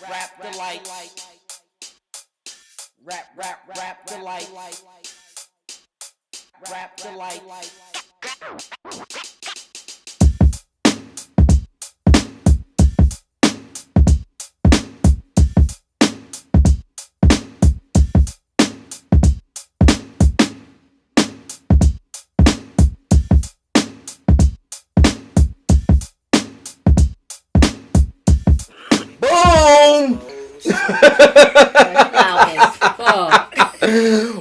Rap Delites. Rap Delites. Rap Delites. Boom!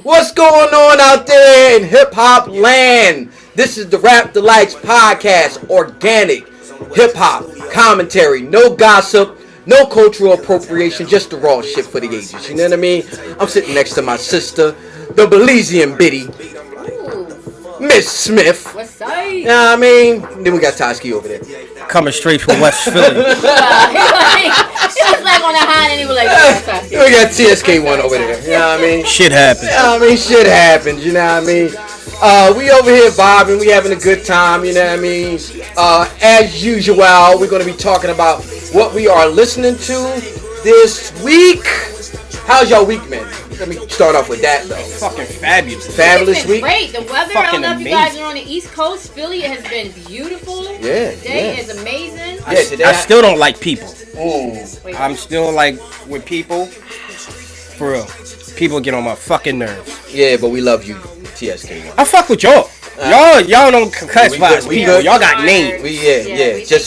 What's going on out there in hip hop land? This is the Rap Delites podcast, organic hip hop commentary, no gossip, no cultural appropriation, just the raw shit for the ages. You know what I mean? I'm sitting next to my sister, the Belizean Biddy, Miss Smith. What's up? You know what I mean? Then we got Toski over there. Coming straight from West Philly. He was like on the high and he was like, We got TSK1 over there. You know what I mean? Shit happens. You know what I mean? Shit happens. You know what I mean? We over here vibing. We having a good time. You know what I mean? As usual, we're going to be talking about what we are listening to this week. How's y'all week, man? Let me start off with that, though. Fucking fabulous. Fabulous week. Great. The weather, I don't know if you Fucking guys are on the East Coast. Philly, it has been beautiful. Yeah. Today is amazing. Yeah, today I still don't like people. Wait, I'm still like with people. For real. People get on my fucking nerves. Yeah, but we love you, TSK1. I fuck with y'all. Y'all don't classify as we people. good. Y'all got names.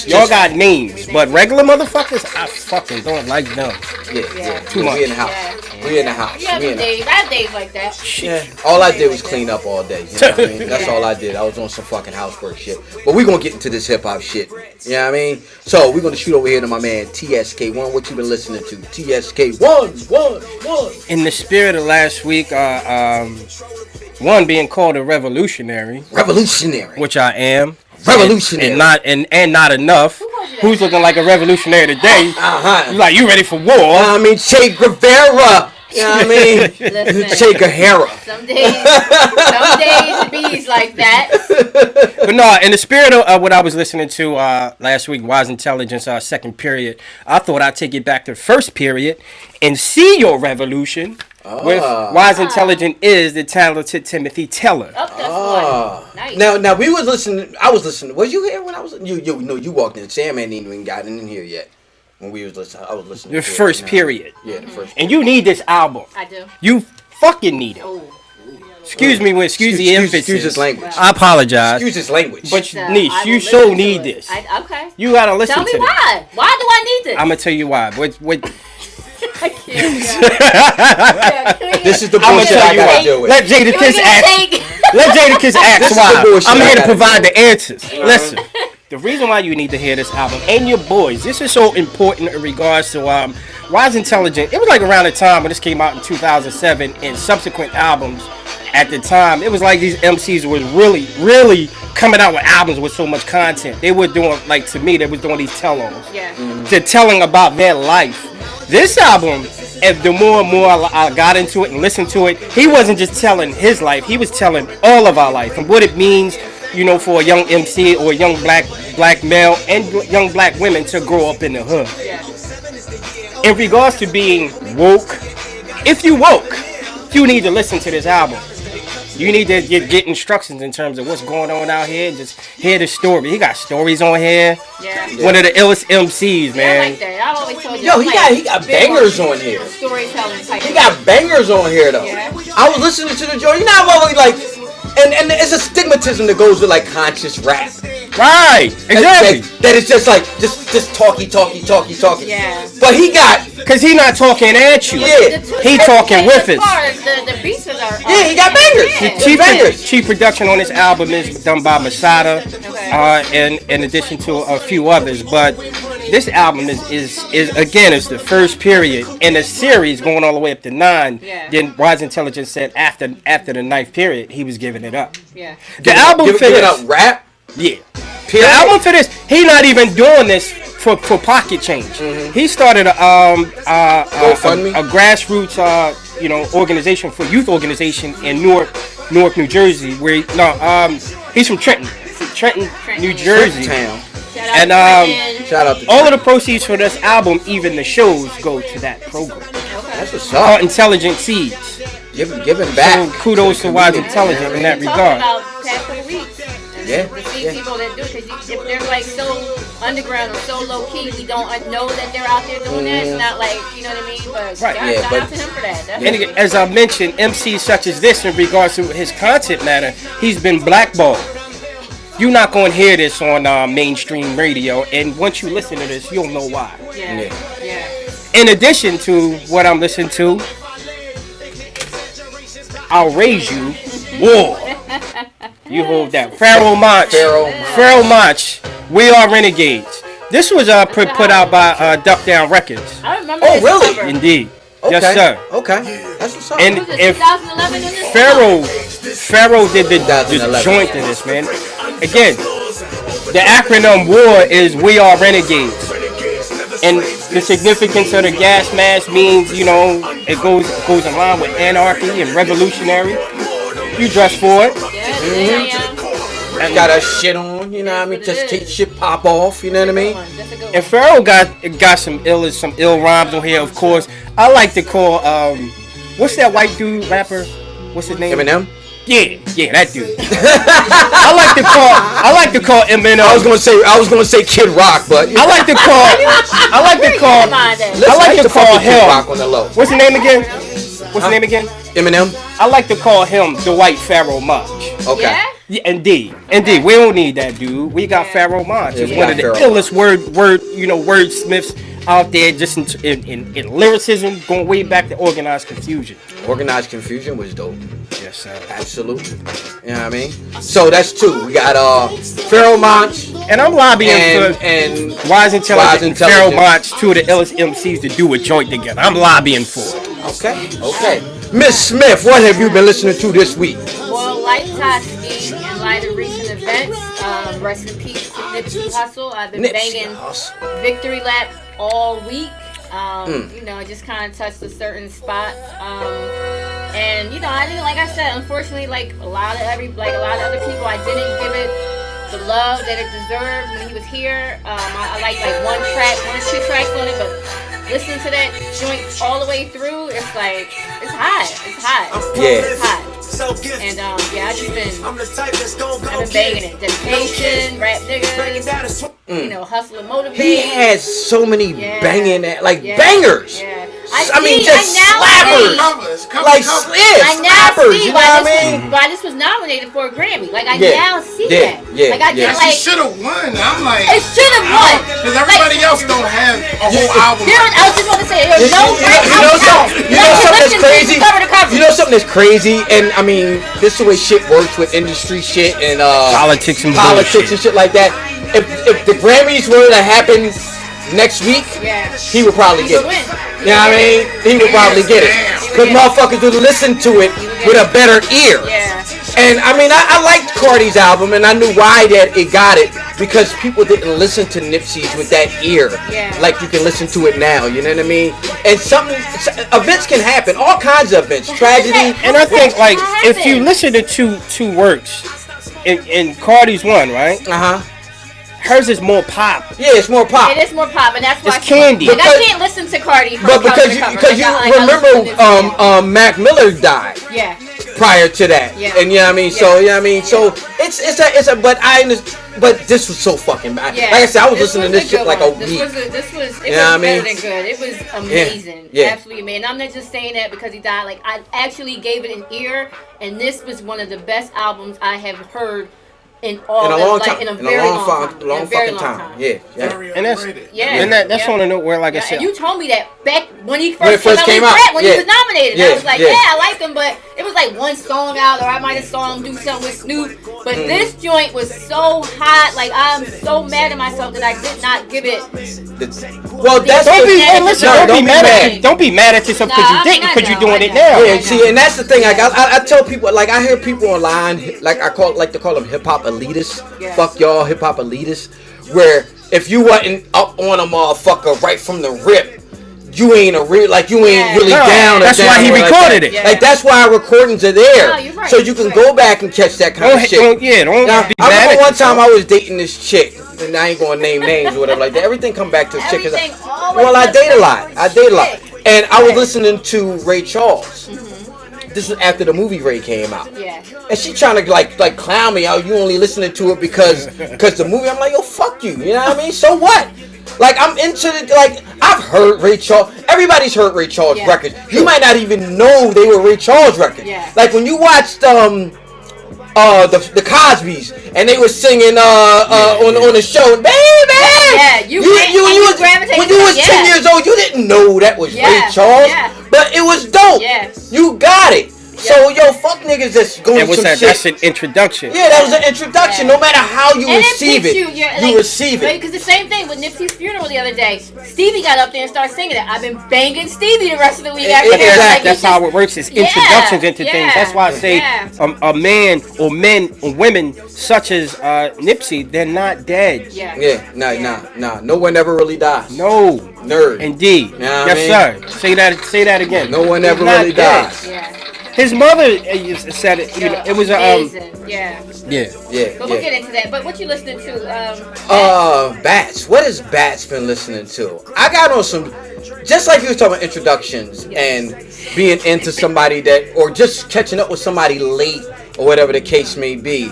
Y'all got names. But regular motherfuckers, I fucking don't like them. Yeah. Too much. We in the house. Yeah. We in the house. Yeah, We in the house. Dave. I have days like that. Yeah, all I did was clean up all day. You know what I mean? That's all I did. I was on some fucking housework shit. But we're going to get into this hip hop shit. You know what I mean? So we're going to shoot over here to my man TSK1. What you been listening to? TSK1. In the spirit of last week, one being called a revolutionary, which I am. Revolutionary. And not enough. Who's looking like a revolutionary today? You like, you ready for war? I mean, Che Guevara. You know what I mean? Listen, Che Guevara. some days it bees like that. But no, in the spirit of what I was listening to last week, Wise Intelligence, second period, I thought I'd take it back to first period and see your revolution. With Wise Intelligent is the talented Timothy Teller. Oh, that's one. Nice. Now we was listening. I was listening. Was you here when I was? You walked in. Sam ain't even gotten in here yet. When we was listening, I was listening. The to first it. period. Yeah, the first. And you need this album. I do. You fucking need it. Oh. Excuse me, excuse the emphasis. Excuse his language. I apologize. Excuse his language. But So, Niche, I you will so listen to need it. this. Okay. You gotta listen Tell to me this. why. Why do I need this? I'm gonna tell you why. I can't. This is the I'm gonna bullshit tell I you gotta why. deal with. Let Jadakiss ask. Let Jadakiss ask This is the why. bullshit I'm I here to gotta provide deal the answers. Listen, the reason why you need to hear this album and your boys, this is so important in regards to Wise Intelligent. It was like around the time when this came out in 2007 and subsequent albums. At the time, it was like these MCs were really coming out with albums with so much content. They were doing, like, to me, they were doing these tell-ons. Yeah. They're telling about their life. This album, and the more and more I got into it and listened to it, he wasn't just telling his life, he was telling all of our life and what it means, you know, for a young MC or a young black male and young black women to grow up in the hood. Yeah. In regards to being woke, if you woke, you need to listen to this album. You need to get instructions in terms of what's going on out here. Just hear the story. He got stories on here. Yeah. One of the illest MCs, Yeah, I man. like that. I've always told you. Yo, I'm he like got big bangers on here. Storytelling type. He got bangers on here though. Yeah. I was listening to the joint. You know, I'm always like, and it's a stigmatism that goes with like conscious rap. Right. Exactly. That it's just like just talky. Yeah. But he got. Because he not talking at you. Yeah. He talking with us. As far as the beats are. Yeah, he got bangers. Yeah. Chief production on this album is done by Masada, and in addition to a few others. But this album is again, it's the first period in a series going all the way up to 9. Yeah. Then Wise Intelligence said after the 9th period, he was giving it up. Yeah. The album for giving this, up rap. yeah. Period. The album for this, he not even doing this for pocket change. Mm-hmm. He started a GoFundMe? grassroots organization for youth organization in Newark, New Jersey. Where he's from Trenton, New Jersey. Town. Shout out And to Trenton. Shout out to all of Trent. the proceeds for this album, even the shows, go to that program. That's what's All up. Intelligent Seeds. Giving back. So kudos to Wise community. Intelligent in that Talking regard. about past couple weeks. Yeah, To see yeah. people that do it, because if they're like so underground or so low key, we don't know that they're out there doing that. It's not like, you know what I mean? But Right. shout, Yeah, shout but- out to him for that. That's And again, as I mentioned, MCs such as this, in regards to his content matter, he's been blackballed. You're not going to hear this on mainstream radio, and once you listen to this, you'll know why. yeah. Yeah. In addition to what I'm listening to, I'll Raise You, War. You hold that. Pharoahe Monch. Pharoahe Monch. We Are Renegades. This was put out by Duck Down Records. I remember Oh, this really? cover. Indeed. Okay. Yes, sir. Okay. That's what's up. And Was it if 2011 in this? Pharoahe did the 2011. joint in this, man. Again, the acronym WAR is We Are Renegades. And the significance of the gas mask means, you know, it goes in line with anarchy and revolutionary. You dress for it. Yeah, got a shit on, you know what I mean? Just take shit pop off, you know what I mean? That's a good And one. Pharoahe got some ill rhymes on here, of course. I like to call what's that white dude rapper? What's his name? Eminem? Yeah, that dude. I like to call Eminem. I was gonna say Kid Rock, but I like to call Kid him. Rock on the low. What's his name again? What's his name again? Eminem? I like to call him the white Pharoahe Monch. Okay. Yeah? Yeah, indeed. We don't need that dude. We got Pharoahe Monch. He's we one got of the Pharoahe. illest wordsmiths out there, just in lyricism, going way back to Organized Confusion. Organized Confusion was dope. Yes, sir. Absolutely. You know what I mean? So that's two. We got Pharoahe Monch And I'm lobbying and for Wise Intelligent and Pharoahe Monch, two of the illest MCs to do a joint together. I'm lobbying for it. Okay. Miss Smith, what have you been listening to this week? Well, like Toski, in light of recent events, rest in peace to Nipsey Hussle. I've been banging Victory Lap all week. You know, it just kind of touched a certain spot. And you know, I didn't, like I said, unfortunately, like a lot of other people, I didn't give it the love that it deserved when he was here. I like one or two tracks on it, but listening to that joint all the way through, it's like it's hot. Yeah. It's hot. And I just I've been banging it. Dedication, Rap Niggas, you know, Hustle and Motivate. He has so many banging, bangers. Yeah. I mean, just slappers. Like, I now slappers, see you know what I mean? why this was nominated for a Grammy. Like, I Yeah. now see Yeah. that. Yeah. Like, I Yeah. get She like, should have won. I'm like, it should have won. because everybody else don't have a whole album. I was just going to say, there's no great You know something that's crazy? Cover to cover. You know something that's crazy? And I mean, this is the way shit works with industry shit and Politics and politics and shit like that. If the Grammys were to happen next week, Yeah. he would probably get it. win. You know what I mean? He would probably get it. Because motherfuckers would listen to it with a better ear. Yeah. And I mean, I liked Cardi's album, and I knew why that it got it, because people didn't listen to Nipsey's with that ear, Yeah. like you can listen to it now. You know what I mean? And events can happen, all kinds of events, tragedy. And I think, like, if you listen to two works, in Cardi's one, right? Hers is more pop. Yeah, it's more pop. It is more pop, and that's why It's candy. Like, I can't listen to Cardi from But cover because to you cover. because you Like, I listen to remember this, Mac Miller died yeah. prior to that, Yeah. and you know what I mean. So you know what I mean. So it's a but I understand. But this was so fucking bad. Yeah. Like I said, I was This listening to this a shit good like one. a week. This was You know what I mean? better than good. It was amazing. Yeah. Absolutely amazing. I'm not just saying that because he died. Like, I actually gave it an ear, and this was one of the best albums I have heard in a long like, time. In a In a very long long time. long In a very fucking long time. Yeah. Very And that's underrated. Yeah. and that's Yeah. on a note where, like I Yeah, said, and you told me that back when he When it first came out, when yeah. he was nominated. Yeah, I was like, yeah. I liked him, but it was like one song out, or I might have saw him do something with Snoop. But this joint was so hot. Like, I'm so mad at myself that I did not give it. Well, that's don't be No, listen, don't don't be be mad mad. at don't be mad at yourself because Nah, you didn't, I because you're know, doing I it know. now. Yeah, see, and that's the thing. Like I tell people, like I hear people online, like I like to call them hip hop elitists. Yeah. Fuck y'all, hip hop elitists. Where if you wasn't up on a motherfucker right from the rip, you ain't Yeah. really No, down. that's or why down he or like recorded that. it. Yeah. Like that's why recordings are there, No, you're right, so you can you're go right. back and catch that kind Don't of shit. don't Now, be I mad remember at one time yourself. I was dating this chick. and I ain't gonna name names or whatever like that. Everything come back to a chick. Everything always Well, I comes date a back lot. to I date a lot. chick. And I was Right. listening to Ray Charles. This was after the movie Ray came out. Yeah. And she trying to like clown me out. You only listening to it because the movie. I'm like, yo, fuck you. You know what I mean? So what? Like, I'm into it. Like, I've heard Ray Charles. Everybody's heard Ray Charles Yeah. records. You might not even know they were Ray Charles records. Yeah. Like when you watched the Cosbys and they were singing on the show, baby. Yeah, you gravitated when you was to it, 10 yeah. years old, you didn't know that was Yeah, Ray Charles. yeah. But it was dope. Yeah. You got it. So yo, fuck niggas that's going And some what's that? shit. That's an introduction. Yeah, that was an introduction. Yeah. No matter how you And receive it, you receive it. Because the same thing with Nipsey's funeral the other day. Stevie got up there and started singing it. I've been banging Stevie the rest of the week after Exactly. that. Like, That's how it works. It's Yeah, introductions into yeah, things. That's why I say yeah. a man or men or women such as Nipsey, they're not dead. Yeah. Yeah, nah. No one ever really dies. No. Nerd. Indeed. You know what Yes, sir. Say that again. No one He's ever not really dead. dies. Yeah. His mother said it. You know, it was a Amazing. Yeah. Yeah. But we'll get into that. But what you listening to? Bats. What has Bats been listening to? I got on some, just like you was talking about introductions and being into somebody that, or just catching up with somebody late or whatever the case may be.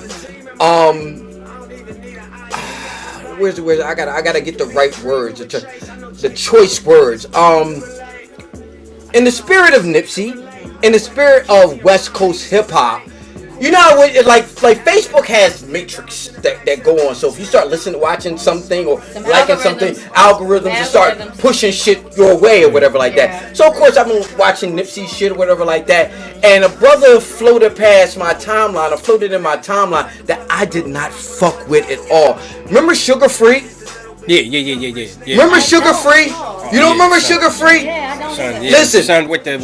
Where's I gotta get the right words, the choice words. In the spirit of Nipsey, in the spirit of West Coast hip hop, you know, like Facebook has matrix that go on. So if you start listening, watching something or liking something, algorithms will start pushing shit your way or whatever like that. So of course I've been watching Nipsey shit or whatever like that, and a brother floated past my timeline, or floated in my timeline that I did not fuck with at all. Remember Sugar Free? Yeah. Remember Sugar Free? You don't remember Sugar Free? Yeah, I don't Son, know. Listen. son with the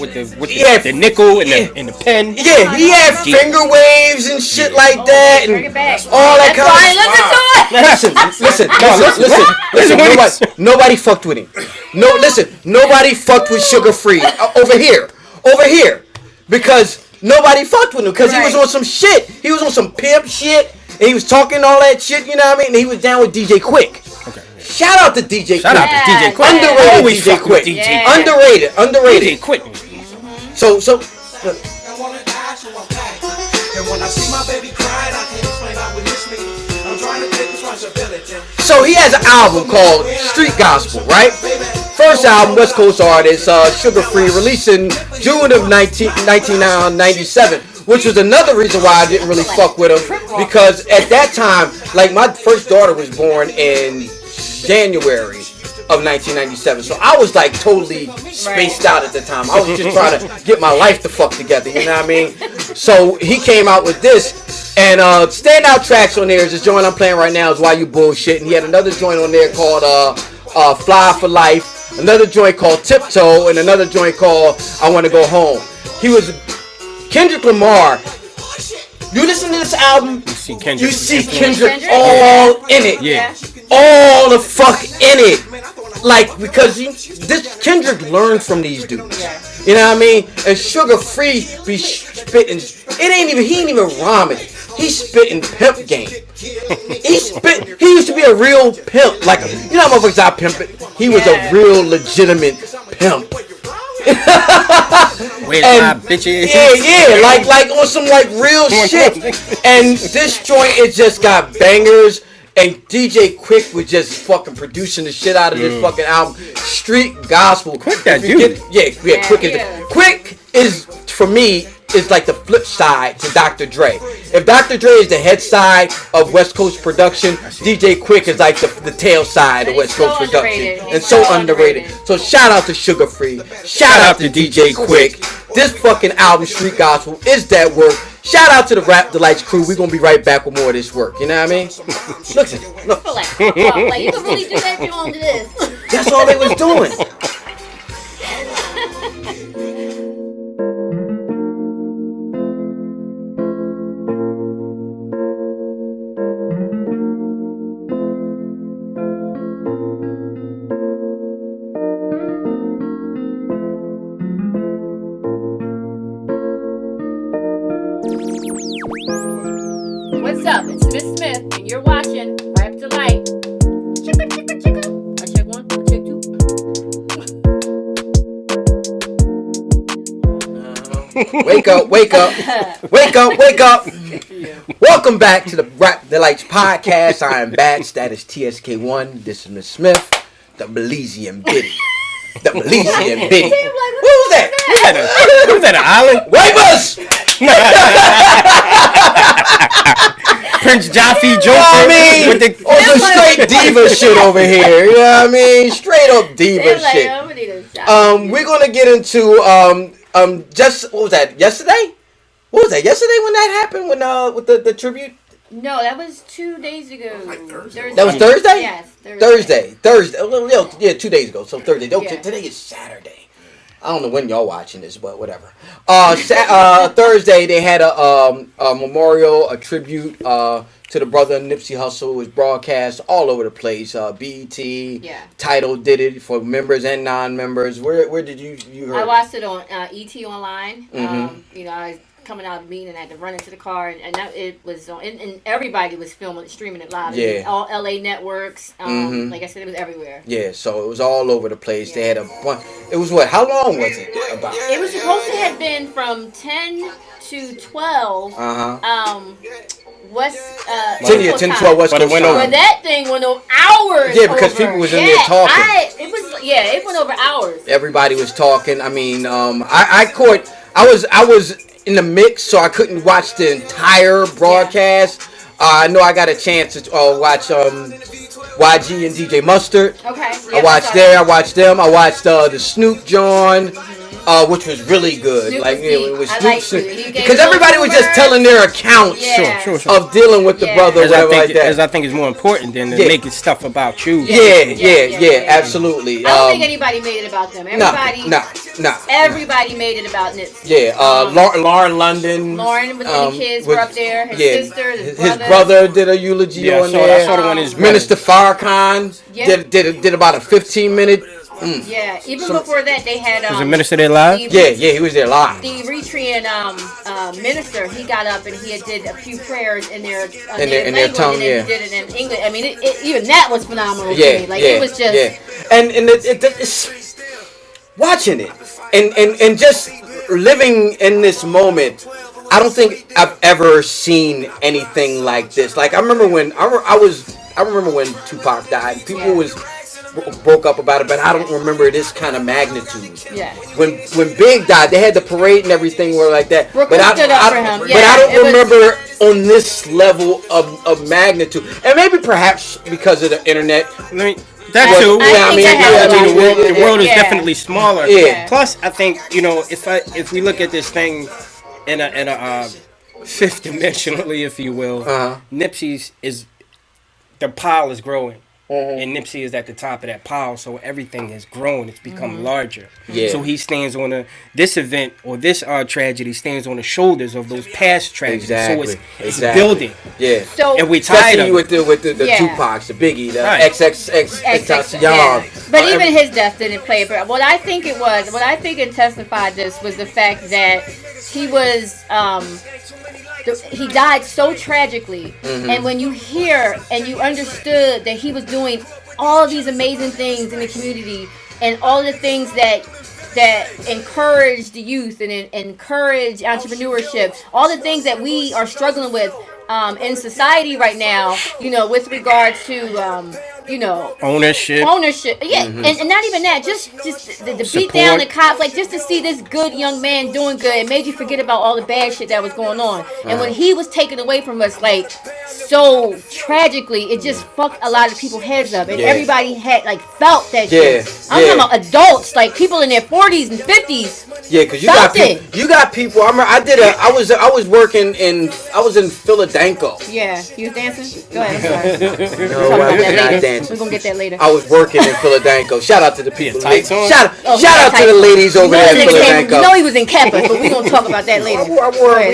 Yeah. the nickel and the pen. Yeah, he had finger waves and shit like that, Bring and it back. all that That's why I kind listen to it. listen. Nobody fucked with him. Nobody fucked with Sugar Free over here, because nobody fucked with him because he was Right. on some shit. He was on some pimp shit, and he was talking all that shit. You know what I mean? And he was down with DJ Quick. Okay. Shout out to DJ Shout out Quick. to DJ Quick. Underrated Always DJ fuck with Quick. DJ. Yeah. Underrated. DJ Quick. So. And when I see my baby crying, I can't explain how it hits me. I'm trying to take responsibility. So he has an album called Street Gospel, right? First album, West Coast artist, Sugar Free, released in June of 1997, which was another reason why I didn't really fuck with him, because at that time, like, my first daughter was born in January of 1997, so I was like totally spaced out at the time. I was just trying to get my life the fuck together, you know what I mean? So he came out with this, and standout tracks on there is this joint I'm playing right now is Why You Bullshit, and he had another joint on there called Fly for Life, another joint called Tiptoe, and another joint called I Want to Go Home. He was Kendrick Lamar. You listen to this album, you see Kendrick all in it. Yeah. All the fuck in it. Like, because this Kendrick learned from these dudes. You know what I mean? And Sugar Free be spitting. He ain't even rhyming. He's spitting pimp game. He used to be a real pimp. Like, you know how motherfuckers out pimping? He was a real legitimate pimp. Where's my bitches? Yeah, like on some like real shit. And this joint, it just got bangers. And DJ Quick was just fucking producing the shit out of this fucking album. Street Gospel. Quick that If you dude. Quick is for me, is like the flip side to Dr. Dre. If Dr. Dre is the head side of West Coast production, DJ Quick is like the tail side of West Coast production. And so underrated. So shout out to Sugar Free. Shout out to DJ Quick. This fucking album, Street Gospel, is that work. Shout out to the Rap Delites crew. We're going to be right back with more of this work. You know what I mean? Look. Like, you can really do that if you want to do this. That's all they was doing. What's up? It's Miss Smith, and you're watching Rap Delight. Wake up, wake up, wake up, wake up. Welcome back to the Rap Delites podcast. I am Batch, that is TSK1. This is Miss Smith, the Belizean Biddy. The Belizean Biddy. What was that? Was that an island? Wavers! Prince Jaffe Joker. I mean, with the on some straight diva shit over here. You know what I mean? Straight up diva shit. We're gonna get into just what was that? Yesterday? What was that? Yesterday when that happened? When with the tribute? No, that was 2 days ago. Thursday. That was Thursday? Yes, Thursday. Well, yeah, 2 days ago. So Thursday. Okay, today is Saturday. I don't know when y'all watching this, but whatever. Thursday they had a memorial, a tribute to the brother Nipsey Hussle. It was broadcast all over the place. BET, Tidal did it for members and non-members. Where did you heard? I watched it on ET Online. Mm-hmm. I was coming out of the meeting and I had to run into the car and it was on, and everybody was filming, streaming it live. Yeah. All LA networks. Like I said, it was everywhere. Yeah, so it was all over the place. They had a bunch. It was what? How long was it about? It was supposed to have been from 10 to 12. West 10 to 12 West Coast time. But that thing went over hours. Yeah, because people was in there talking. It went over hours. Everybody was talking. I mean, I was in the mix, so I couldn't watch the entire broadcast. I know I got a chance to watch YG and DJ Mustard. Okay. I watched there. I watched them. I watched the Snoop John. Which was really good. Snoop like it was Snoop because everybody was just telling their accounts Sure. of dealing with the brother, whatever like that. As I think is more important than to making stuff about you. Yeah, absolutely. I don't think anybody made it about them. Everybody, Everybody made it about Nipsey. Yeah, Lauren London. Lauren with the kids were up there. His sister, his brother did a eulogy on there. I saw the one his Minister Farrakhan did about a 15-minute. Yeah, even before that, they had. Was the minister there live? Yeah, he was there live. The Eritrean minister, he got up and he did a few prayers in their tongue. And he did it in English. I mean, even that was phenomenal to me. Like it was just. Yeah. And it's watching it and just living in this moment. I don't think I've ever seen anything like this. Like I remember when Tupac died. People broke up about it, but I don't remember this kind of magnitude. Yeah. When Big died, they had the parade and everything were like that. But I don't remember on this level of magnitude. And maybe perhaps because of the internet. That too. The world is definitely smaller. Yeah. Plus, I think if we look at this thing in a fifth dimensionally, if you will, Nipsey's the pile is growing. And Nipsey is at the top of that pile, so everything has grown. It's become larger. Yeah. So he stands on this event or this tragedy stands on the shoulders of those past tragedies. Exactly. So it's building. Yeah. So and we tied of with the Tupacs, the Biggie, the XXX. But even his death didn't play it. But what I think it testified this was the fact that he was. He died so tragically, and when you hear and you understood that he was doing all these amazing things in the community and all the things that encourage the youth and encourage entrepreneurship, all the things that we are struggling with in society right now, with regards to ownership. Yeah, and not even that. Just the beat down the cops, like just to see this good young man doing good, it made you forget about all the bad shit that was going on. And when he was taken away from us, like so tragically, it just fucked a lot of people's heads up, and everybody had felt that shit. I'm talking about adults, like people in their 40s and 50s. Yeah, because you got people. I remember I was working in Philadelphia. Yeah, you was dancing. Go ahead. I'm sorry. No, I was not dancing. We're gonna get that later. I was working in Philadelphia. Shout out to the people. Shout out to the ladies over there in Philadelphia. You know he was in Kappa, but we're gonna talk about that later. We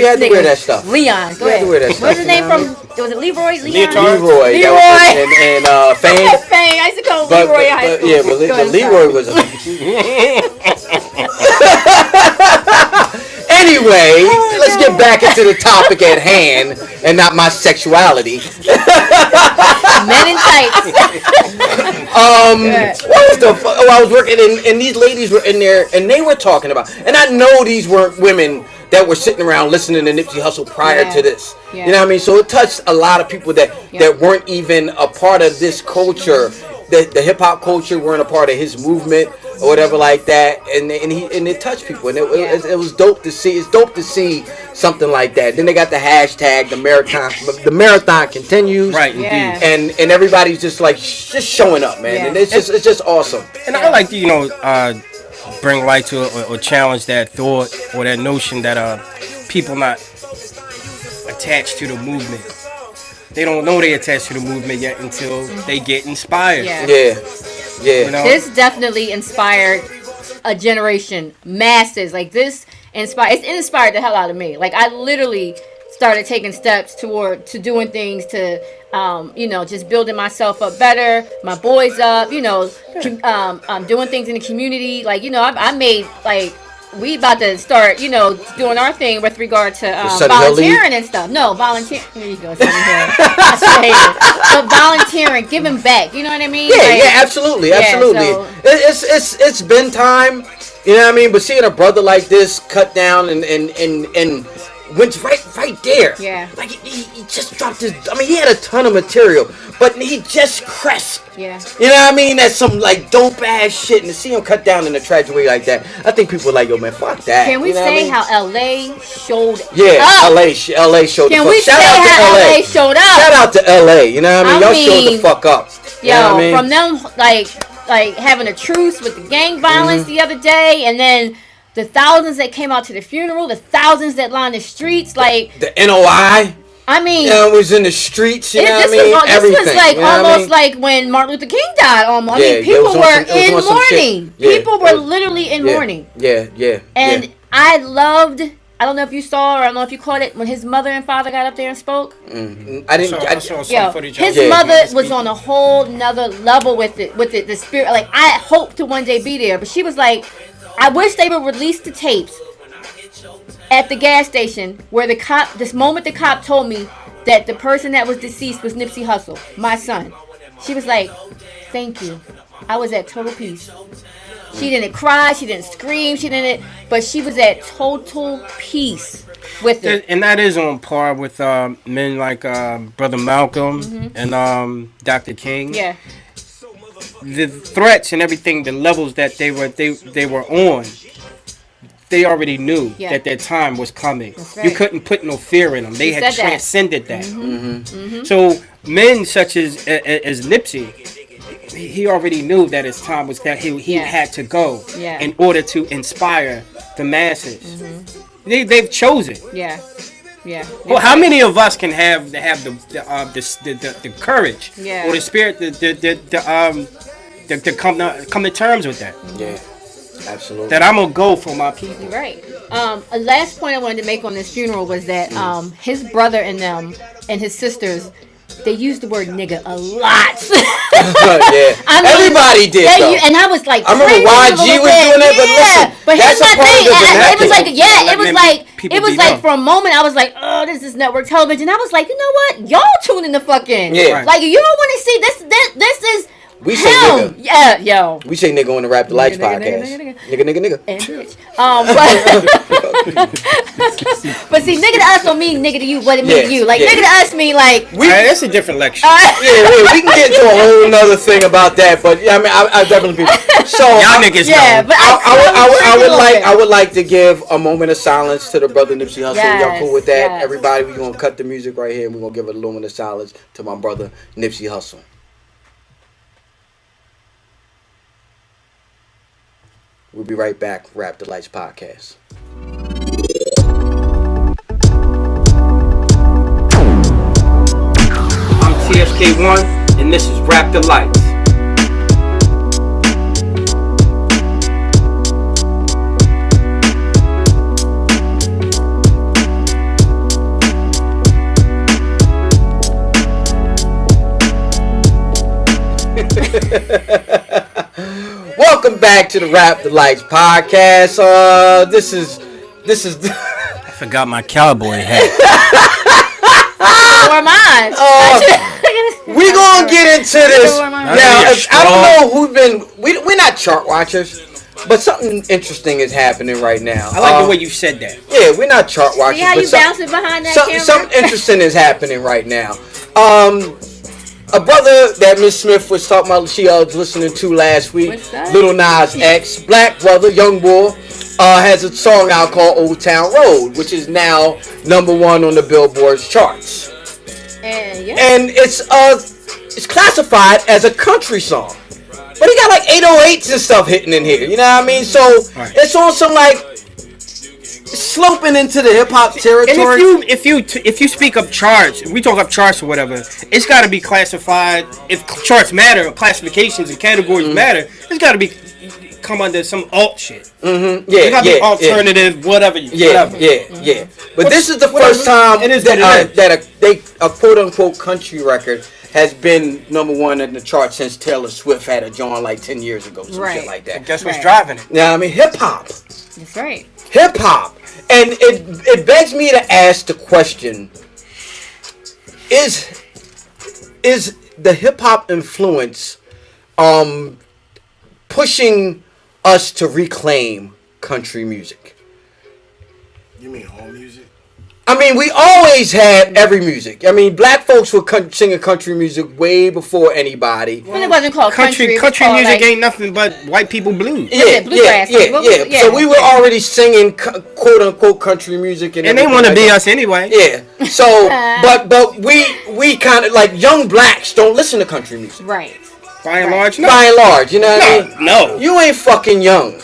had to wear that stuff. Leon, go ahead. What's his name from? Was it Leroy? Leroy. And Fame. Fame. I used to call him Leroy High School. Yeah, but Leroy was Anyway, let's get back into the topic at hand and not my sexuality. Men in tights. What was I was working and these ladies were in there and they were talking about, and I know these weren't women that were sitting around listening to Nipsey Hussle prior to this. Yeah. You know what I mean? So it touched a lot of people that weren't even a part of this culture. The hip hop culture weren't a part of his movement or whatever like that, and it touched people, and it was dope to see. It's dope to see something like that. Then they got the hashtag, the marathon continues, Right? Yeah. Indeed. and everybody's just like just showing up, man, and it's just awesome. And I like to bring light to it or challenge that thought or that notion that people not attached to the movement. They don't know they attached to the movement yet until they get inspired. Yeah. Yeah. You know? This definitely inspired a generation, masses. Like it's inspired the hell out of me. Like I literally started taking steps to doing things to, just building myself up better, my boys up, doing things in the community. Like, I made like. We about to start, doing our thing with regard to volunteering and stuff. No, volunteering. Here you go, Sunny Hill. I say it. But volunteering, giving back. You know what I mean? Yeah, absolutely. So, It's been time. You know what I mean? But seeing a brother like this cut down and went right there. Yeah. Like he just dropped his. I mean, he had a ton of material, but he just crest. Yeah. You know what I mean? That's some like dope ass shit, and to see him cut down in a tragic way like that, I think people are like, yo, man, fuck that. Can we you know say what I mean? how LA showed Yeah, up? LA showed Can the we fuck. say how LA showed up? Shout out to LA. You know what I mean? Y'all showed the fuck up. You know what I mean? From them like having a truce with the gang violence the other day, and then the thousands that came out to the funeral, the thousands that lined the streets, like the NOI. I mean, it was in the streets. You know what I mean? This was like you know almost like when Martin Luther King died. Almost. Yeah, I mean, people were in mourning. mourning. Yeah, People were literally in mourning. Yeah. And I loved. I don't know if you saw or I don't know if you caught it when his mother and father got up there and spoke. Mm-hmm. I didn't. I saw some footage. His mother was on a whole nother level with it, the spirit. Like I hope to one day be there, but she was like, I wish they would release the tapes at the gas station where the cop. This moment the cop told me that the person that was deceased was Nipsey Hussle, my son. She was like, "Thank you." I was at total peace. She didn't cry, she didn't scream, but she was at total peace with it. And that is on par with men like Brother Malcolm and Dr. King. Yeah. The threats and everything, the levels that they were on, they already knew that their time was coming. Right. You couldn't put no fear in them. They had transcended that. Mm-hmm. So men such as Nipsey, he already knew that his time was that he had to go in order to inspire the masses. They've chosen. Yeah. Well, how many of us can have the courage or the spirit to come to terms with that? Yeah, absolutely. That I'm gonna go for my people. Right. A last point I wanted to make on this funeral was that his brother and them and his sisters, they used the word nigga a lot. Yeah, I mean, everybody did. And I was like, I remember YG was doing that, but listen, but here's my thing. It was like for a moment I was like, oh, this is network television. I was like, you know what? Y'all tune in the fuck in. Yeah. Right. Like you don't want to see this. This is. We say nigga. Yeah, yo. We say nigga on the Rap Delites podcast. Nigga. And bitch. But see, nigga to us don't mean nigga to you what it means to you. Like nigga to us mean like. That's a different lecture. We can get into a whole nother thing about that, but I mean, I definitely. So y'all niggas know. But I would like to give a moment of silence to the brother Nipsey Hussle. Y'all cool with that? Yes. Everybody, we're gonna cut the music right here, and we're gonna give a moment of silence to my brother Nipsey Hussle. We'll be right back. Rap Delites podcast. I'm TSK1, and this is Rap Delites. Welcome back to the Rap Delites podcast. This is. I forgot my cowboy hat. Or mine. We gonna get into this now. Yeah, I don't know who've been. We're not chart watchers, But something interesting is happening right now. I like the way you said that. Yeah, we're not chart watchers. See how but you bouncing behind that camera? Something interesting is happening right now. A brother that Miss Smith was talking about, she was listening to last week, Lil Nas X, black brother, young boy, has a song out called Old Town Road, which is now #1 on the Billboard's charts. And it's classified as a country song. But he got like 808s and stuff hitting in here, you know what I mean? So it's on some like sloping into the hip hop territory. And if you speak of charts, we talk of charts or whatever, it's got to be classified. If charts matter, or classifications and categories matter, it's got to be come under some alt shit. Yeah, it got to be alternative, whatever. Yeah. But this is the first time that a quote unquote country record has been #1 in the chart since Taylor Swift had a joint like 10 years ago, some shit like that. And guess what's driving it? Yeah, I mean hip hop. That's right. Hip hop, and it begs me to ask the question: Is the hip hop influence pushing us to reclaim country music? You mean all music? I mean, we always had every music. I mean, black folks were singing country music way before anybody. When it wasn't called country. Country music ain't nothing but white people blues. Yeah. So we were already singing quote unquote country music, and they want to be us anyway. Yeah. So, but we kind of like young blacks don't listen to country music. Right. By and large, no. By and large, you know what I mean? No. You ain't fucking young.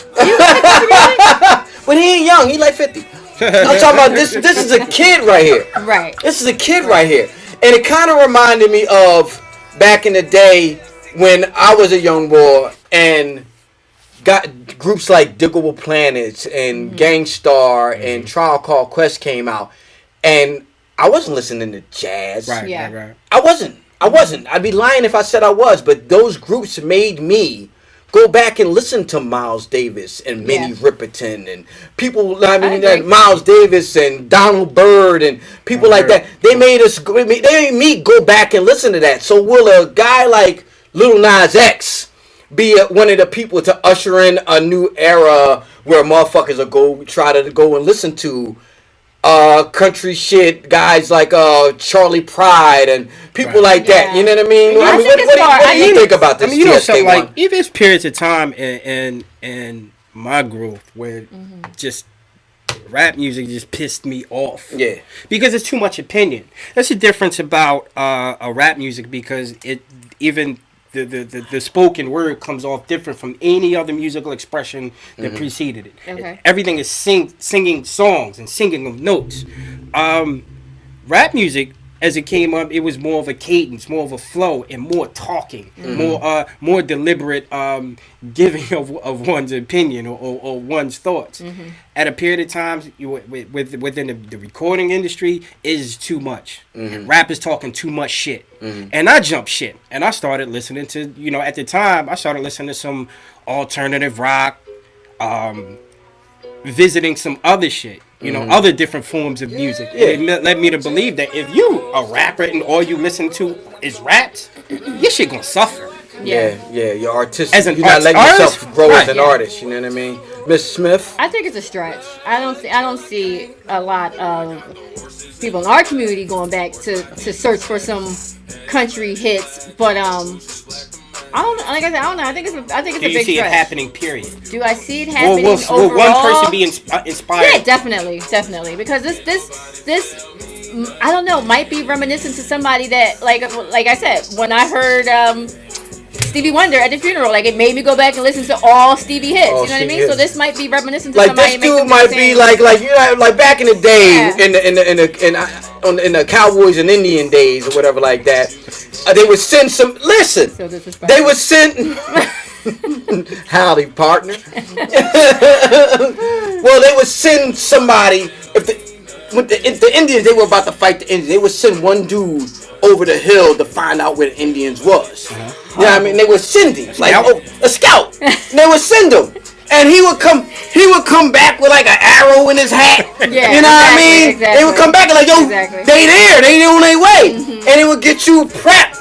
But he ain't young. He like 50. I'm talking about this. This is a kid right here. Right. This is a kid right here, and it kind of reminded me of back in the day when I was a young boy and got groups like Diggable Planets and Gangstar and Trial Called Quest came out, and I wasn't listening to jazz. Right. I wasn't. I'd be lying if I said I was. But those groups made me go back and listen to Miles Davis and Minnie Riperton and people. I mean, Miles Davis and Donald Byrd and people like that. They made us. They made me go back and listen to that. So will a guy like Lil Nas X be one of the people to usher in a new era where motherfuckers will try to go and listen to country shit, guys like Charlie Pride and people like that. You know what I mean? What do you think about this? I mean, you know something like even there's periods of time in my growth where just rap music just pissed me off. Yeah, because it's too much opinion. That's the difference about a rap music, because it even the spoken word comes off different from any other musical expression that preceded it. Okay. Everything is singing songs and singing of notes. Rap music, as it came up, it was more of a cadence, more of a flow, and more talking, more deliberate giving of one's opinion or one's thoughts. At a period of times, within the recording industry, is too much. Rap is talking too much shit. And I jumped shit. And I started listening to, at the time, I started listening to some alternative rock, visiting some other shit. Other different forms of music. Yeah. It led me to believe that if you a rapper and all you listen to is raps, your shit gonna suffer. Yeah, you're artistic. As an you're not letting artist, yourself grow as an artist. You know what I mean, Miss Smith? I think it's a stretch. I don't see a lot of people in our community going back to search for some country hits, but I don't know. I think it's a big stretch. Do you see it happening? Period. Do I see it happening overall? Will one person be inspired? Yeah, definitely. Because this I don't know, might be reminiscent to somebody that like I said, when I heard Stevie Wonder at the funeral, like it made me go back and listen to all Stevie hits. You know what I mean? So this might be reminiscent to somebody. Like this dude might be like like back in the day in the Cowboys and Indian days or whatever like that. They would send some. Listen, they would send. Howdy, partner. Well, they would send somebody if the Indians, they were about to fight the Indians. They would send one dude over the hill to find out where the Indians was. You know what I mean? They would send him like a scout. They would send him, and he would come back with like an arrow in his hat. Yeah, you know what I mean? Exactly. They would come back and like, yo, they there, they on their way, and it would get you prepped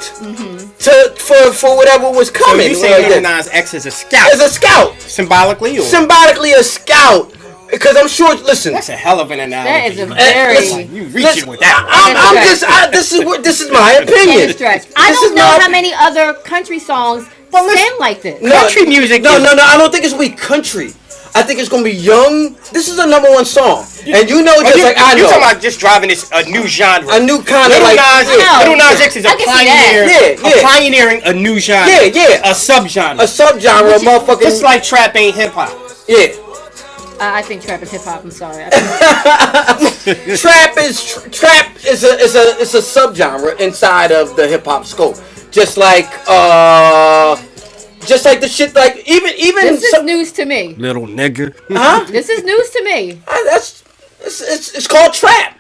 for whatever was So coming. you say Lil Nas X is a scout? As a scout, Symbolically, or? Symbolically a scout. Because I'm sure. Listen, That's a hell of an analogy. That is a man. very. listen, You reaching with that. This is my opinion. Stretch. I This don't is know my- how many other country songs sound like this. Country music. No, is- no, no. I don't think it's gonna be country. I think it's gonna be young. This is a #1 song, and you know, just like I You're know, talking about just driving this a new genre. a new kind of Little like. Little Nas X is a I can see that. pioneer. Yeah, yeah. Pioneering a new genre. Yeah, yeah. A subgenre. A subgenre, of motherfucking. Just like trap ain't hip hop. Yeah. I think trap is hip hop. I'm sorry. Trap is a subgenre inside of the hip hop scope. Just like the shit like even This is news to me. Little nigga. huh? This is news to me. It's called trap.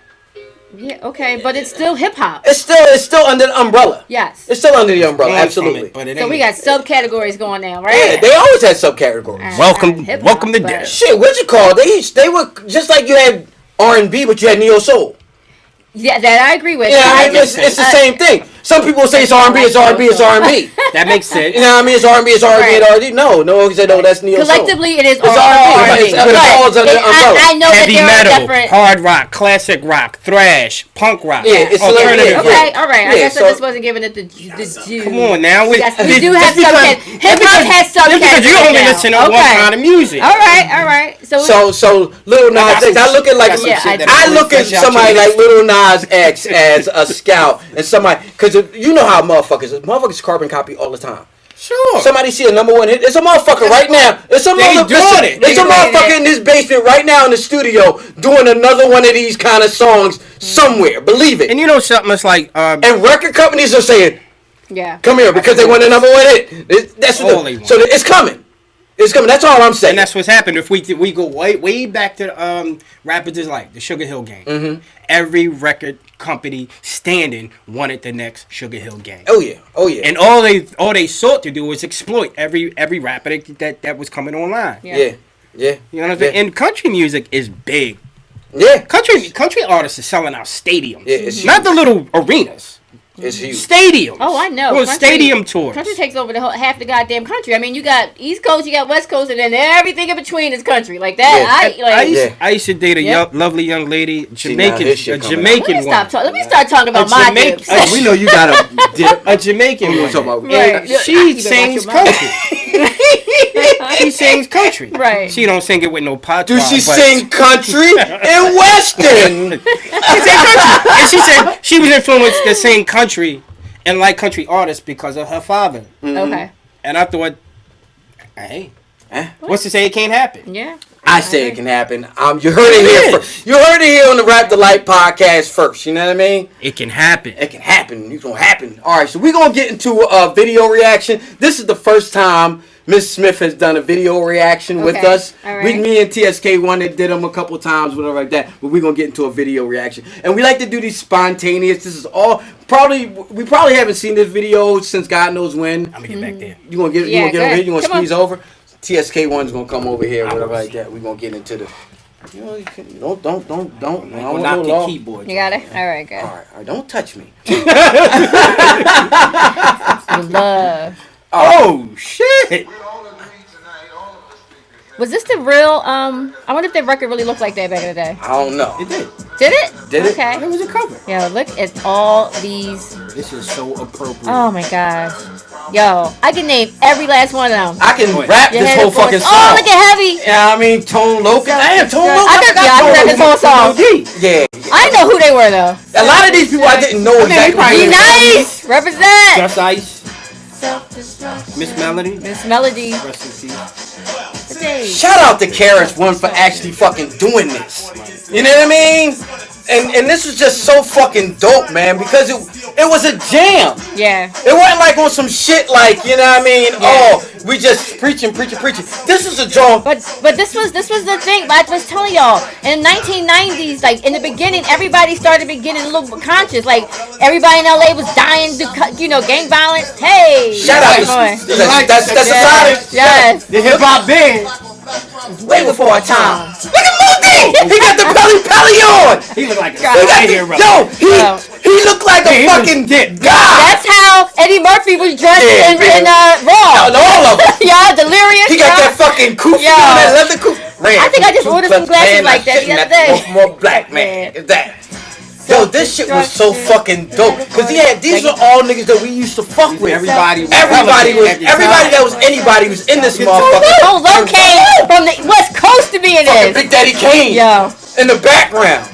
Yeah, okay, but it's still hip hop. It's still under the umbrella. Yes. It's still under the umbrella. Learn from Absolutely. it, but it So ain't. we got subcategories going now, Yeah, right? they always had subcategories. Welcome Hip-hop, to but- death. Shit, what you call? They were just like you had R&B, but you had neo soul. Yeah, that I agree with. Yeah, I I mean, it's just- the same thing. Some people say it's R&B, it's R&B, it's R&B. That makes sense. You know what I mean? It's R&B, it's R&B, Right. it's R&B. No, you say no, that's neo soul. Collectively, it is It's all R&B, R&B. it's falls under the umbrella. I know Heavy that there metal, are different. hard rock, classic rock, thrash, punk rock, Yeah, it's a little- alternative. yeah, Okay, all right. I Yeah, guess I so- just wasn't giving it the due. Come on now. Yes, we do have subcategories. Hip hop has subcategories. Because you only now. listen to one Okay. kind of music. All right. So Lil Nas X, I look at like Yeah, I look at somebody like Lil Nas X as a scout and somebody because you know how motherfuckers carbon copy all the time. Sure. Somebody see a #1 hit. It's a motherfucker right now. It's a They motherfucker. doing it. It's a They doing motherfucker it. in this basement right now in the studio doing another one of these kind of songs somewhere. Believe it. And you know something? It's like And record companies are saying, Yeah. "Come here," because they want a #1 hit. That's All what they want. so it's coming. It's coming. That's all I'm saying. and that's what's happened. If we go way back to Rap Delites, the Sugar Hill Gang. Mm-hmm. Every record company standing wanted the next Sugar Hill Gang. Oh yeah. And all they sought to do was exploit every rapper that was coming online. Yeah. Yeah. You know what I'm saying? Yeah. And country music is big. Yeah. Country artists are selling out stadiums. Yeah, it's Not the little arenas. It's huge. Stadiums. Oh, I know. Well, Country- stadium tours. Country takes over the whole, half the goddamn country. I mean, you got East Coast, you got West Coast, and then everything in between is country. Like that. Yeah. I used to date a Yeah. lovely young lady, now Jamaican, this shit a coming Jamaican Let me woman. stop. Let me start talking about A my Jamaican- dips. a- We know you got a dip. A Jamaican We woman. talking about Right. And You she better sings watch your mouth. country. She sings country. Right. She don't sing it with no patois. Do she but sing country and western? She sang country. And she said she was influenced to sing country and like country artists because of her father. Okay. And I thought, hey, what's to say it can't happen? Yeah. I say it can happen. You heard it here first. You heard it here on the Rap Delite podcast first. You know what I mean? It can happen. It can happen. It's gonna happen. All right, so we're gonna get into a video reaction. This is the first time Miss Smith has done a video reaction with Okay. us. All right. Me and TSK1 that did them a couple times, whatever like that. But we're gonna get into a video reaction, and we like to do these spontaneous. This is all we probably haven't seen this video since God knows when. I'm gonna get back there. You gonna get Yeah, over go here? ahead. You gonna Come squeeze on. over? TSK1's gonna come over here, whatever like that. We're gonna get into the. You know, don't. I'm I gonna don't knock know your law. keyboard. You got it? All right, good. All right, don't touch me. Love. Oh shit! Was this the real, I wonder if that record really looked like that back in the day. I don't know. It did. Did it? Did it? Okay. It was a cover. Yo, look at all these. This is so appropriate. Oh my gosh. Yo, I can name every last one of them. I can Wait. rap Your this head whole of course. fucking song. Oh, look at Heavy. Yeah, I mean Tone Loc. Damn, Tone Loc. I can rap this whole song. Yeah. I didn't know who they were though. A lot of these people I didn't know exactly. Be who they were. nice. Represent. Just Ice, Miss Melody. Miss Melody. Rest in peace. Shout out to KRS-One for actually fucking doing this. You know what I mean? And this was just so fucking dope, man, because it was a jam. Yeah. It wasn't like on some shit like, you know what I mean? Oh, we just preaching. This was a joint. But this was the thing. Like I was telling y'all, in the 1990s, like in the beginning, everybody started getting a little conscious. Like everybody in LA was dying to, gang violence. Hey, Shout out to that's a product. Yes. The hip hop band. Way before our time. Look at Moody! He got the pelly on. He looked like a Yo, he looked like a fucking god. That's how Eddie Murphy was dressed in Raw. All of them. Yeah, delirious. He got that fucking kufi, that leather kufi. I think I just ordered some glasses like that the other day. More black man. Is that? Yo, this shit was so fucking dope. Cause these are all niggas that we used to fuck with. Everybody that was anybody was in this motherfucker. Oh, Lil came from the West Coast to be in this. Big Daddy Kane. Yo. In the background.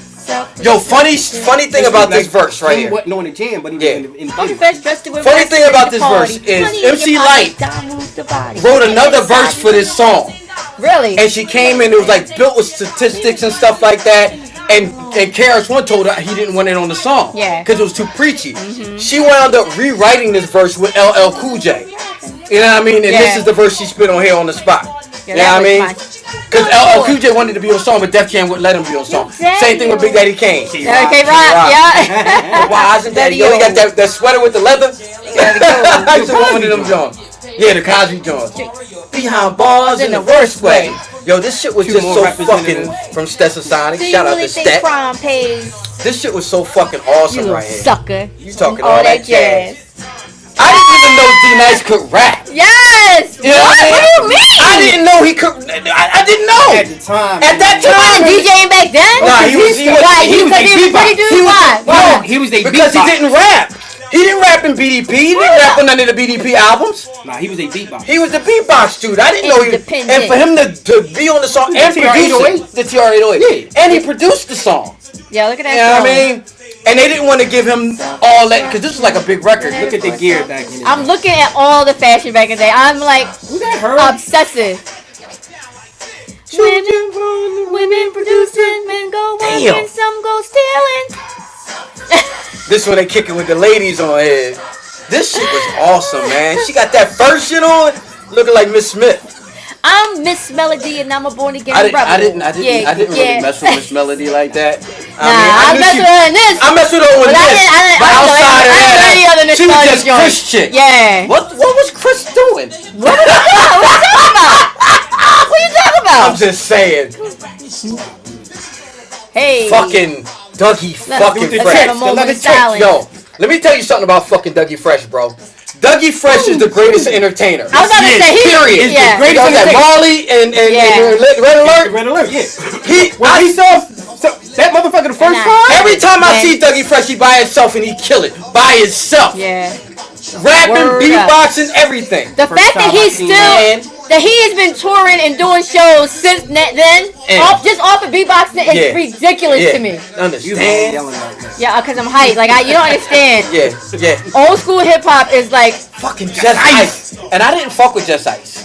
Yo, funny thing about this verse right here. He wasn't on the jam, but he was in the Funny thing about this verse is MC Lyte wrote another verse for this song. Really? And she came in, it was like built with statistics and stuff like that. And KRS-One told her he didn't want it on the song. Yeah. Because it was too preachy. Mm-hmm. She wound up rewriting this verse with LL Cool J. You know what I mean? And this is the verse she spit on here on the spot. You know what I mean? Because LL Cool J wanted to be on song, but Def Jam wouldn't let him be on song. Same thing with Big Daddy Kane. Okay, right. Yeah. Why isn't Daddy? Yo, he got that sweater with the leather. I used to want one of them Johns. Yeah, the Cosby Johns. Behind bars in the worst way. Yo, this shit was just so fucking from Stetsasonic. Shout out to Stet. This shit was so fucking awesome right here. Sucker. You talking all that jazz. I didn't even know D-Nice could rap. Yes! You know what do you mean? I didn't know he could. I didn't know. At the time. At that time. DJing back then? Nah, he was a beatboxer. Because he didn't rap. He didn't rap in BDP. He didn't rap on none of the BDP albums. Nah, he was a beatboxer. He was the beatbox dude. I didn't know he was. And for him to be on the song and produce it. The TR-808. Yeah. And he produced the song. Yeah, look at that. You know what I mean? And they didn't want to give him all that, because this was like a big record. Look at the gear back in the day. I'm looking at all the fashion back in the day. I'm like obsessive. Women producing, men go working, some go stealing. This one they kicking with the ladies on here. This shit was awesome, man. She got that first shit on, looking like Miss Smith. I'm Miss Melody and I'm a born again rebel. I didn't really mess with Miss Melody like that. I mess with her in this. I mess with her with this. But outside of that, she was just Chris chick. Yeah. What was Chris doing? What are you talking about? I'm just saying. Hey. Fucking Dougie fucking Fresh. Yo, let me tell you something about fucking Dougie Fresh, bro. Dougie Fresh is the greatest entertainer. I was about to say period. Is the greatest entertainer. Marley and Red Alert. Red Alert, yeah. He saw that motherfucker the first time. Every time I see Dougie Fresh, he by himself and he kill it by himself. Yeah. Rapping, beatboxing, everything. The fact that he's still that he has been touring and doing shows since then, just off of beatboxing is ridiculous to me. Understand? Yeah, because I'm hyped. Like you don't understand. Yeah. Old school hip hop is like fucking Just Ice. And I didn't fuck with Just Ice.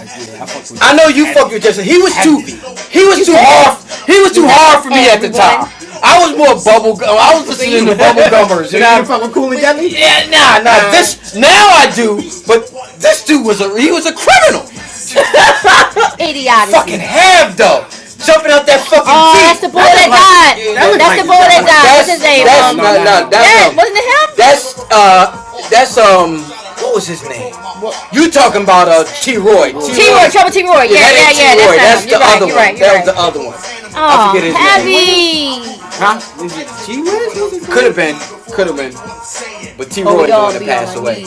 I know you fucked with Just Ice. He was too hard. He was too hard for me at the time. I was more bubblegum. I was listening to bubblegummers. You know, fuck with Cool and Jelly? Yeah, nah. This now I do, but this dude was a criminal. Idiotic. Fucking have though. Jumping out that fucking seat. That's the boy that died. That's the boy that died. What's his name? Wasn't it him? That's what was his name? You talking about T-Roy. Trouble T-Roy. Yeah. That's the other one. That was the other one. I forget his name. Huh? Is it T-Wiz? Could have been. But T-Roy is the one that passed away.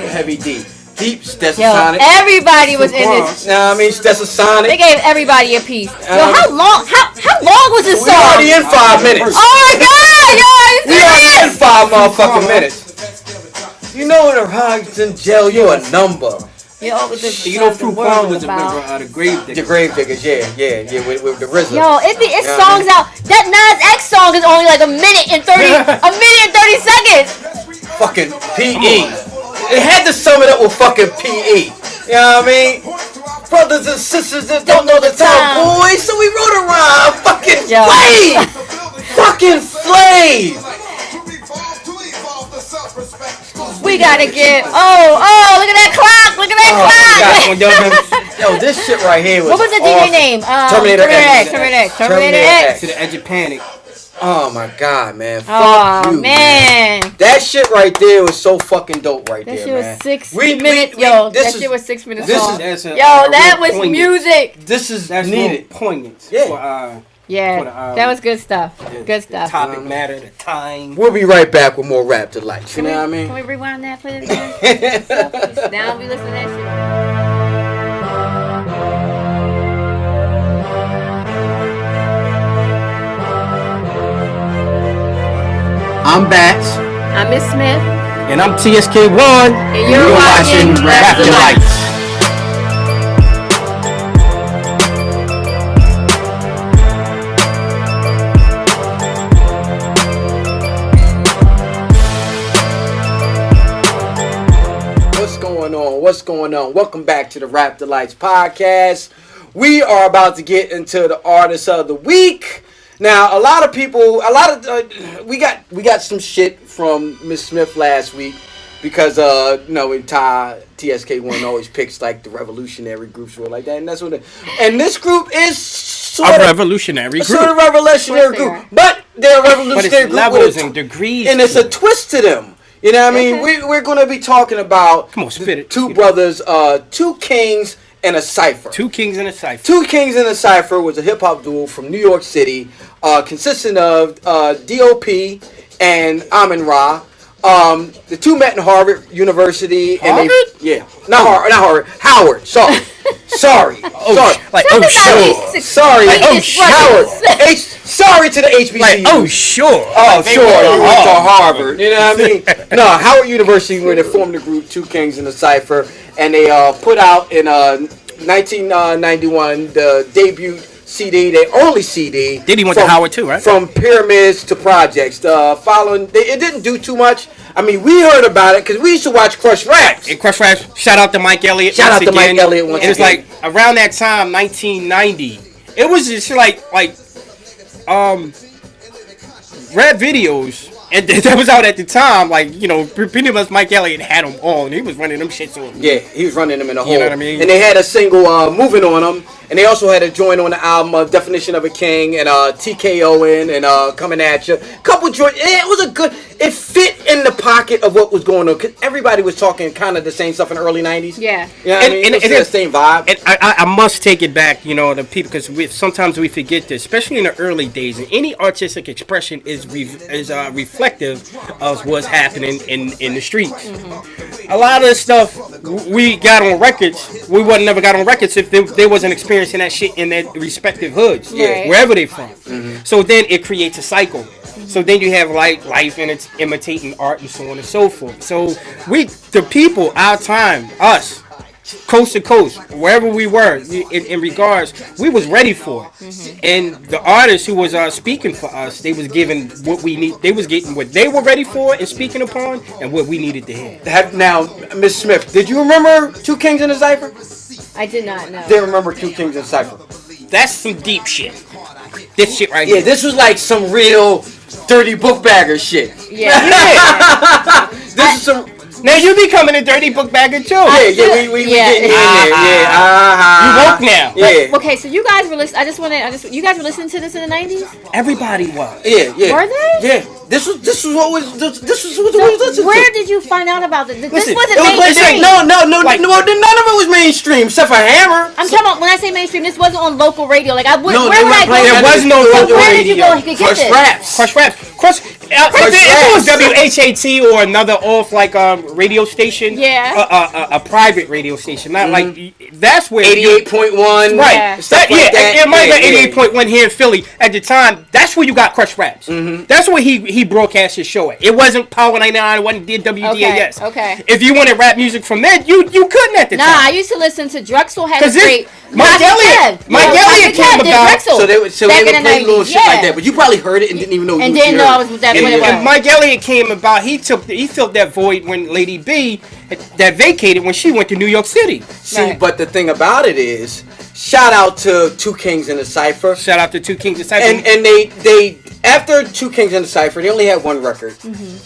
Heavy D. Deep Stetsasonic. Everybody was in this. Nah, I mean Stetsasonic. They gave everybody a piece. Yo, how long was this song? We already in 5 minutes. Oh my God, yo! We already in 5 motherfucking minutes. You know in the Hogs in jail, you a number. You know, Fruit Farm was a member of the Grave Diggers. The Grave Diggers, yeah, with the RZA. Yo, it's songs out. That Nas X song is only like a minute and 30 seconds. Fucking PE. It had to sum it up with fucking PE. You know what I mean? Brothers and sisters that don't know the time, boys. So we wrote a rhyme. Fucking Flav. Fucking Flav. We gotta get. Oh, look at that clock. Look at that clock. Yo, this shit right here was. What was the DJ name? Terminator X. To the Edge of Panic. Oh my God, man. Fuck you, man. That shit right there was so fucking dope right there, man. That shit was 6 minutes. Yo, that shit was 6 minutes long. That was music. This is needed. Poignant. Yeah. Yeah, For the, that was good stuff. Good The stuff. topic matter, the time. We'll be right back with more Rap Delites. You know what I mean? Can we rewind that, please? Now we listen to that I'm Bats. shit. I'm Miss Smith. And I'm TSK1. And you're watching Rap Delites. What's going on? Welcome back to the Rap Delites podcast. We are about to get into the artist of the week. Now, we got some shit from Miss Smith last week because TSK1 always picks like the revolutionary groups or like that, and that's what. And this group is sort of revolutionary group. Sort of revolutionary group, but they're a revolutionary group levels and degrees, and it's a twist to them. You know what I mean? We're going to be talking about two brothers, two kings and a cipher. Two Kings and a Cipher. Two Kings and a Cipher was a hip-hop duo from New York City, consisting of D.O.P. and Amin Ra. The two met in Harvard University. Harvard? Not Harvard. Howard. Sorry. Sorry. Sure. Sorry. Howard. Sorry to the HBCU. Sure. Oh, sure. You went to Harvard. You know what I mean? No, Howard University, where they formed the group Two Kings and a Cipher, and they put out in 1991 the debut CD, their only CD. Did he went to Howard too, right? From Pyramids to Projects. It didn't do too much. I mean, we heard about it because we used to watch Crush Raps. And Crush Raps, shout out to Mike Elliott. It was like around that time, 1990. It was just like rap videos. And that was out at the time, pretty much Mike Elliott had them all, and he was running them shits on. Yeah, he was running them in a hole. You know what I mean? And they had a single, Moving On them, and they also had a joint on the album, Definition of a King, and TKOing, and Coming At You. Couple joints. It was a good, it fit in the pocket of what was going on, because everybody was talking kind of the same stuff in the early 90s. Yeah. You know what I mean? It was the same vibe. And I must take it back, the people, because sometimes we forget this, especially in the early days, and any artistic expression is reflective of what's happening in the streets. Mm-hmm. A lot of the stuff we got on records, we would never got on records if they wasn't experiencing that shit in their respective hoods, wherever they from. Mm-hmm. So then it creates a cycle. So then you have life and it's imitating art and so on and so forth. So the people, our time, us, coast to coast, wherever we were in regards, we was ready for it. Mm-hmm. And the artists who was speaking for us, they was given what we need. They was getting what they were ready for and speaking upon, and what we needed to hear. Now, Miss Smith, did you remember Two Kings and a Cipher? I did not know. Didn't remember Two Kings and a Cipher. That's some deep shit. This shit right here. Yeah, this was like some real dirty book bagger shit. Yeah. This is some. Now you becoming a dirty book bagger too. We getting in there. You woke now. Yeah. Okay, so you guys were listening. You guys were listening to this in the 90s? Everybody was. Yeah. Were they? Yeah. This was what was listening to. Where did you find out about this? This wasn't mainstream. mainstream. No. None of it was mainstream except for Hammer. I'm talking about when I say mainstream. This wasn't on local radio. Like there was no local radio. Where radio. did you go to get Crush this? Raps. If it was WHAT or another off radio station, a private radio station, not like that's where 88.1, right? Yeah. It might have been 88.1 here in Philly at the time. That's where you got Crush Raps. Mm-hmm. That's where he broadcast his show at. It wasn't Power 99. It wasn't WDAS. Okay. If you wanted rap music from then, you couldn't at the time. Nah, I used to listen to Drexel had a great. Mike Elliott came about. So they would play little shit like that, but you probably heard it and didn't even know. And didn't know I was that. And Mike Elliott came about. He filled that void when Lady B that vacated when she went to New York City. See, but the thing about it is, shout out to Two Kings and a Cipher. Shout out to Two Kings and a Cipher. And they after Two Kings and a Cipher, they only had one record,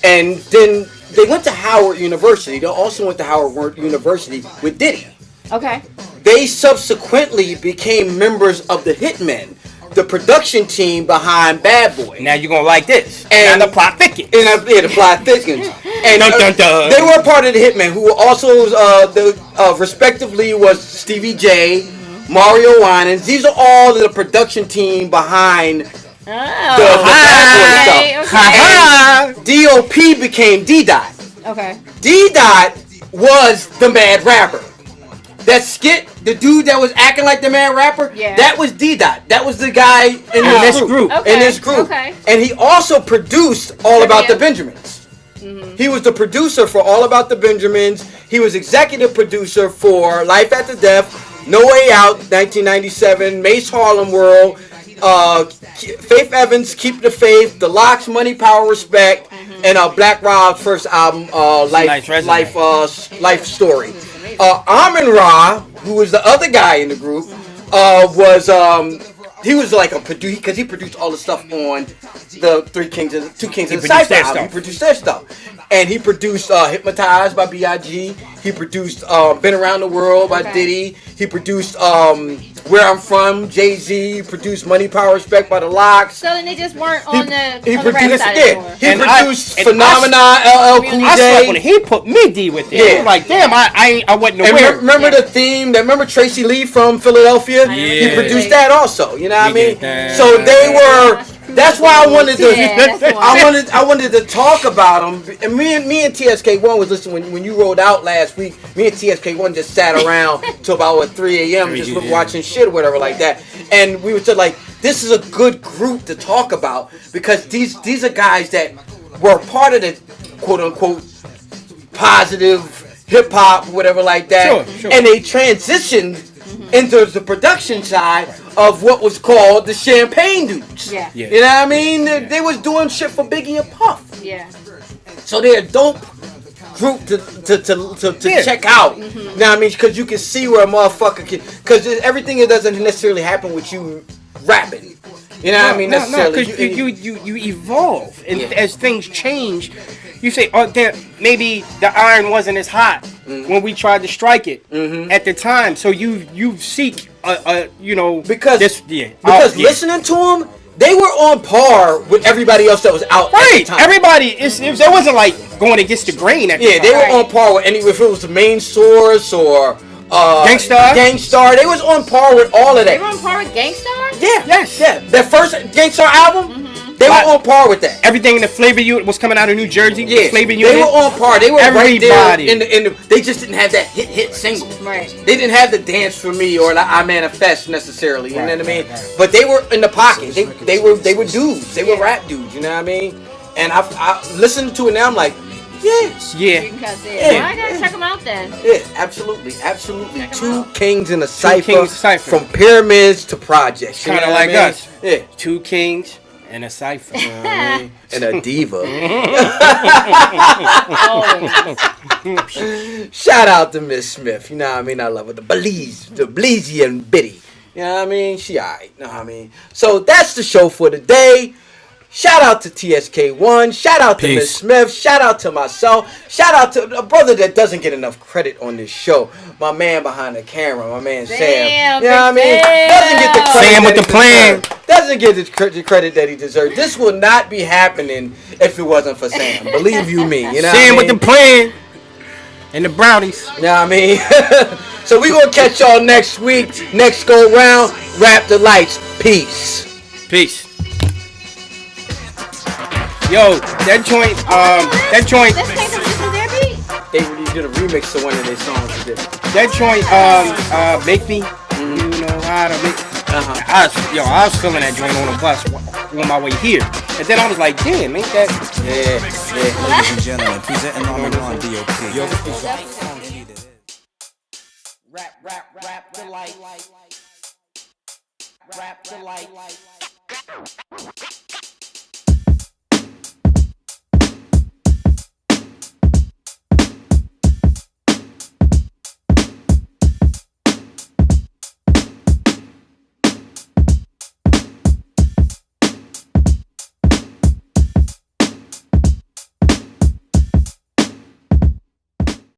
and then they went to Howard University. They also went to Howard University with Diddy. Okay. They subsequently became members of the Hitmen, the production team behind Bad Boy. Now you're gonna like this. And the plot thickens. The plot thickens. And they were part of the Hitmen, who also respectively was Stevie J, Mario Winans. These are all the production team behind the Bad Boy stuff. And D.O.P. became D-Dot. Okay. D-Dot was the mad rapper. That skit, the dude that was acting like the mad rapper, that was D-Dot. That was the guy in this group. Okay. In this group. Okay. And he also produced All About the Benjamins. Mm-hmm. He was the producer for All About the Benjamins. He was executive producer for Life After Death, No Way Out, 1997, Mace Harlem World, Faith Evans, Keep the Faith, The Lox, Money, Power, Respect, and Black Rob's first album, Life Story. Amon Ra, who was the other guy in the group, he was like a producer because he produced all the stuff on the Two Kings of the Cipher album. He produced their stuff. And he produced Hypnotized by B.I.G. He produced Been Around the World by Diddy. He produced Where I'm From, Jay-Z. He produced Money, Power, Respect by the Lox. So then they just weren't on the He rap side anymore. He produced Phenomena, LL Cool J. I slept on it. He put me D with it. Yeah. I'm like, damn, I wasn't aware. Remember the theme? Remember Tracy Lee from Philadelphia? Yeah. He produced that also. You know what I mean? So they were. That's why I wanted to. I wanted to talk about them. And me and TSK1 was listening when you rolled out last week. Me and TSK1 just sat around till about 3 a.m. just watching shit or whatever like that. And we were just like, this is a good group to talk about because these are guys that were part of the quote unquote positive hip hop, whatever like that. Sure. And they transitioned into the production side of what was called the Champagne Dudes. Yeah. You know what I mean? They was doing shit for Biggie and Puff. Yeah. So they're a dope group to check out. You know what I mean? Because you can see where a motherfucker can. Because everything that doesn't necessarily happen with you rapping. You know what I mean? Necessarily. No, because you evolve. And as things change, you say, oh, damn, maybe the iron wasn't as hot when we tried to strike it at the time. So you seek, because listening to them, they were on par with everybody else that was out at the time. Everybody, there wasn't like going against the grain at the time. Yeah, they were on par with if it was the Main Source or Gangstar. They was on par with all of that. They were on par with Gangstar? Yeah. Yes. Yeah. Their first Gangstar album, they were on par with that. Everything in the Flavor Unit was coming out of New Jersey. Yeah. Flavor Unit. They were on par. They were right there. They just didn't have that hit single. Right. They didn't have the Dance for Me or the I Manifest necessarily. You know what I mean? Right. But they were in the pocket. They were dudes. They were rap dudes. You know what I mean? And I listened to it now. I'm like, I gotta check them out then. Yeah, absolutely. Two Kings in a Cipher. From pyramids to projects. Kind of like us. Yeah. Two Kings and a Cipher. And a diva. Shout out to Miss Smith. You know what I mean? I love her. The Belizean Biddy. You know what I mean? She alright. You know what I mean? So that's the show for today. Shout out to TSK1. Shout out to Miss Smith. Shout out to myself. Shout out to a brother that doesn't get enough credit on this show. My man behind the camera, my man Sam. You know what I mean? Doesn't get the credit. Sam with the plan. Doesn't get the credit that he deserves. This will not be happening if it wasn't for Sam. Believe you me. You know Sam with the plan. And the brownies. You know what I mean? So we gonna catch y'all next week. Next go round. Rap Delites. Peace. Peace. Yo, that joint. This came from their beat. They did a remix to one of their songs. That joint, Make Me. You know how to make. I was feeling that joint on the bus on my way here, and then I was like, damn, ain't that? Yeah. Ladies and gentlemen, presenting on the line, DOP. Rap Delites.